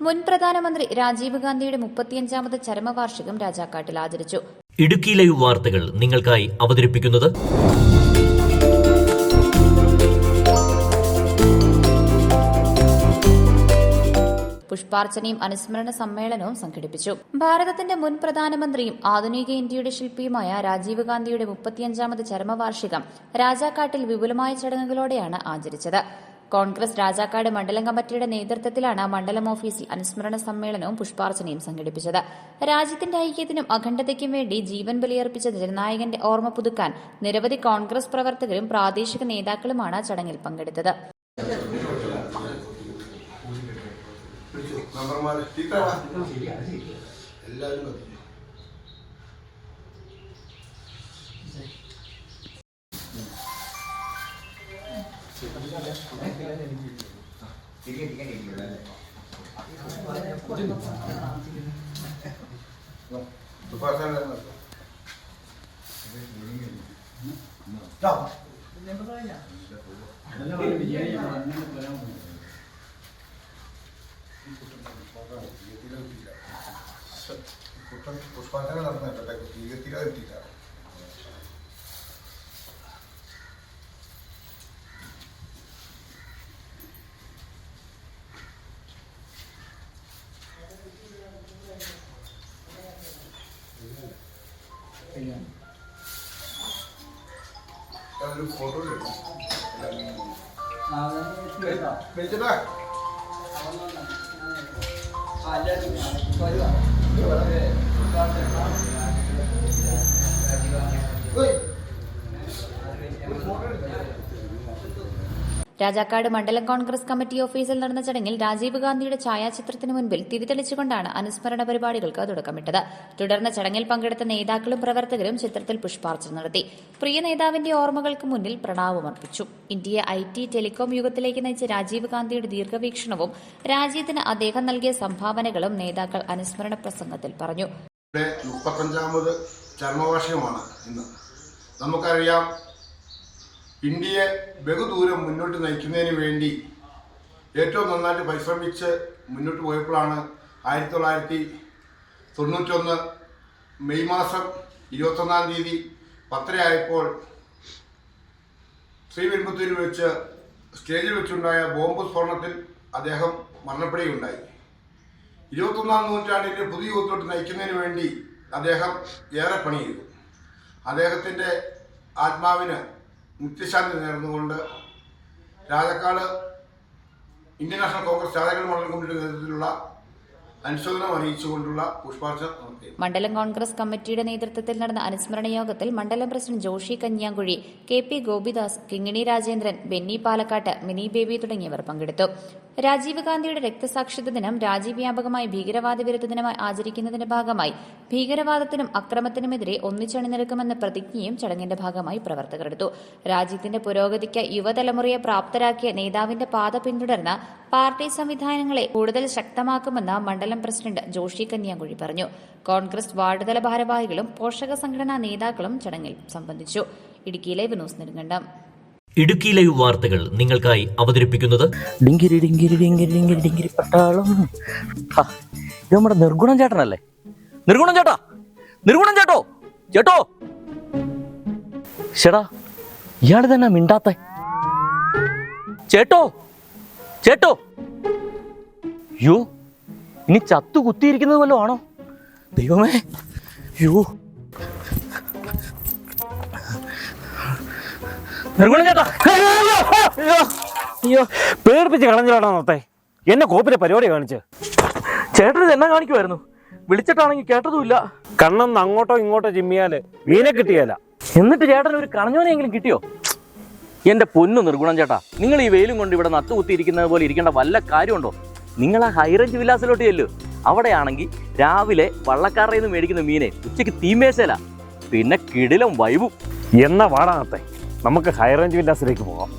മുൻ പ്രധാനമന്ത്രി രാജീവ് ഗാന്ധിയുടെ 35ാമത് ചരമവാർഷികം രാജാക്കാട്ടിൽ ആചരിച്ചു. ഇടുക്കി ലൈവ് വാർത്തകൾ നിങ്ങൾക്കായി അവതരിപ്പിക്കുന്നത് പുഷ്പാർച്ചനയും അനുസ്മരണ സമ്മേളനവും സംഘടിപ്പിച്ചു. ഭാരതത്തിന്റെ മുൻ പ്രധാനമന്ത്രിയും ആധുനിക ഇന്ത്യയുടെ ശില്പിയുമായ രാജീവ് ഗാന്ധിയുടെ 35ാമത് ചരമവാർഷികം രാജാക്കാട്ടിൽ വിപുലമായ ചടങ്ങുകളോടെയാണ് ആചരിച്ചത്. കോൺഗ്രസ് രാജാക്കാട് മണ്ഡലം കമ്മിറ്റിയുടെ നേതൃത്വത്തിലാണ് മണ്ഡലം ഓഫീസിൽ അനുസ്മരണ സമ്മേളനവും പുഷ്പാർച്ചനയും സംഘടിപ്പിച്ചത്. രാജ്യത്തിന്റെ ഐക്യത്തിനും അഖണ്ഡതയ്ക്കും വേണ്ടി ജീവൻ ബലിയർപ്പിച്ച ജനനായകന്റെ ഓർമ്മ പുതുക്കാൻ നിരവധി കോൺഗ്രസ് പ്രവർത്തകരും പ്രാദേശിക നേതാക്കളുമാണ് ചടങ്ങിൽ പങ്കെടുത്തത്. പുഷ്പാർച്ചന നടന്നിട്ട് തീരത്തില്ല. ഒരു ഫോട്ടോ രാജാക്കാട് മണ്ഡലം കോൺഗ്രസ് കമ്മിറ്റി ഓഫീസിൽ നടന്ന ചടങ്ങിൽ രാജീവ് ഗാന്ധിയുടെ ഛായാചിത്രത്തിന് മുൻപിൽ തിരിതെളിച്ചുകൊണ്ടാണ് അനുസ്മരണ പരിപാടികൾക്ക് തുടക്കമിട്ടത്. തുടർന്ന് ചടങ്ങിൽ പങ്കെടുത്ത നേതാക്കളും പ്രവർത്തകരും ചിത്രത്തിൽ പുഷ്പാർച്ചന നടത്തി. പ്രിയ നേതാവിന്റെ ഓർമ്മകൾക്ക് മുന്നിൽ പ്രണാമമർപ്പിച്ചു. ഇന്ത്യയെ IT, ടെലികോം യുഗത്തിലേക്ക് നയിച്ച രാജീവ് ഗാന്ധിയുടെ ദീർഘവീക്ഷണവും രാജ്യത്തിന് അദ്ദേഹം നൽകിയ സംഭാവനകളും നേതാക്കൾ അനുസ്മരണ പ്രസംഗത്തിൽ പറഞ്ഞു. 35ാമത് ചരമവാർഷികമാണ് ഇന്ന്. നമുക്കറിയാം, ഇന്ത്യയെ ബഹുദൂരം മുന്നോട്ട് നയിക്കുന്നതിന് വേണ്ടി ഏറ്റവും നന്നായിട്ട് പരിശ്രമിച്ച് മുന്നോട്ട് പോയപ്പോഴാണ് 1991 മെയ് മാസം 21-ാം തീയതി 10 ആയപ്പോൾ ശ്രീപെരുമ്പത്തൂരിൽ വെച്ച് സ്റ്റേജിൽ വെച്ചുണ്ടായ ബോംബ് സ്ഫോടനത്തിൽ അദ്ദേഹം മരണപ്പെടുകയുണ്ടായി. 21ാം നൂറ്റാണ്ടിൻ്റെ പുതിയ യുഗത്തിലോട്ട് നയിക്കുന്നതിന് വേണ്ടി അദ്ദേഹം ഏറെ പണി ചെയ്തു. അദ്ദേഹത്തിൻ്റെ ആത്മാവിന് നിത്യശാന്തി നേർന്നുകൊണ്ട് രാജാക്കാട് ഇന്ത്യൻ നാഷണൽ കോൺഗ്രസ് രാജാക്കാട് മണ്ഡലം കമ്മിറ്റിയുടെ നേതൃത്വത്തിലുള്ള അനുശോചനം അറിയിച്ചുകൊണ്ടുള്ള പുഷ്പാർച്ചന നടത്തി. മണ്ഡലം കോൺഗ്രസ് കമ്മിറ്റിയുടെ നേതൃത്വത്തിൽ നടന്ന അനുസ്മരണ യോഗത്തിൽ മണ്ഡലം പ്രസിഡന്റ് ജോഷി കന്യാങ്കുഴി, KP ഗോപിദാസ്, കിങ്ങിണി രാജേന്ദ്രൻ, ബെന്നി പാലക്കാട്ട്, മിനി ബേബി തുടങ്ങിയവർ പങ്കെടുത്തു. രാജീവ് ഗാന്ധിയുടെ രക്തസാക്ഷിത്വ ദിനം രാജ്യവ്യാപകമായി ഭീകരവാദ വിരുദ്ധ ദിനമായി ആചരിക്കുന്നതിന്റെ ഭാഗമായി ഭീകരവാദത്തിനും അക്രമത്തിനുമെതിരെ ഒന്നിച്ചണിനിരക്കുമെന്ന പ്രതിജ്ഞയും ചടങ്ങിന്റെ ഭാഗമായി പ്രവർത്തകർ എടുത്തു. രാജ്യത്തിന്റെ പുരോഗതിക്ക് യുവതലമുറയെ പ്രാപ്തരാക്കിയ നേതാവിന്റെ പാത പിന്തുടർന്ന് പാർട്ടി സംവിധാനങ്ങളെ കൂടുതൽ ശക്തമാക്കുമെന്ന് മണ്ഡലം പ്രസിഡന്റ് ജോഷി കന്യാങ്കുഴി പറഞ്ഞു. കോൺഗ്രസ് വാർഡ് തല ഭാരവാഹികളും പോഷക സംഘടനാ നേതാക്കളും ചടങ്ങിൽ സംബന്ധിച്ചു. Idukki live news Nedumkandam. Idukki live വാർത്തകൾ നിങ്ങൾക്കായി അവതരിപ്പിക്കുന്നത് ഡിങ്കിരി ഡിങ്കിരി ഡിങ്കിരി ഡിങ്കിരി ഡിങ്കിരി പട്ടാളം. ഇത് നമ്മുടെ നിർഗുണം ചേട്ടനല്ലേ? നിർഗുണം ചേട്ടാ, നിർഗുണം ചേട്ടോ, ചേട്ടോ. ചേട്ടാ, ഇയാള് തന്നെ മിണ്ടാത്ത ചേട്ടോ, ചേട്ടോ. യോ, ഇനി ചത്തു കുത്തിയിരിക്കുന്നത് വല്ലതും ആണോ? ദൈവമേ, യോ. അയ്യോ, പേടിപ്പിച്ച് കളഞ്ഞിലാണോ നോത്തെ? എന്നെ കോപ്പിലെ പരിപാടി കാണിച്ച് ചേട്ടന് എന്നെ കാണിക്കുമായിരുന്നു. വിളിച്ചിട്ടാണെങ്കിൽ കേട്ടതുമില്ല. കണ്ണെന്ന് അങ്ങോട്ടോ ഇങ്ങോട്ടോ ചിമ്മിയാല് മീനെ കിട്ടിയല്ല. എന്നിട്ട് ചേട്ടൻ ഒരു കണഞ്ഞോനെങ്കിലും കിട്ടിയോ? എന്റെ പൊന്നു നിർഗുണം ചേട്ടാ, നിങ്ങൾ ഈ വെയിലും കൊണ്ട് ഇവിടെ നട്ടുകുത്തിയിരിക്കുന്നത് പോലെ ഇരിക്കേണ്ട വല്ല കാര്യമുണ്ടോ? നിങ്ങൾ ആ ഹൈറേഞ്ച് വില്ലാസിലോട്ട് ചെല്ലു. അവിടെയാണെങ്കിൽ രാവിലെ വള്ളക്കാരുടെ നിന്ന് മേടിക്കുന്ന മീനെ ഉച്ചയ്ക്ക് തീമേശല, പിന്നെ കിടിലം വൈബും. എന്ന വാടാനത്തെ നമുക്ക് ഹൈറേഞ്ച് വില്ലാസിലേക്ക് പോകാം.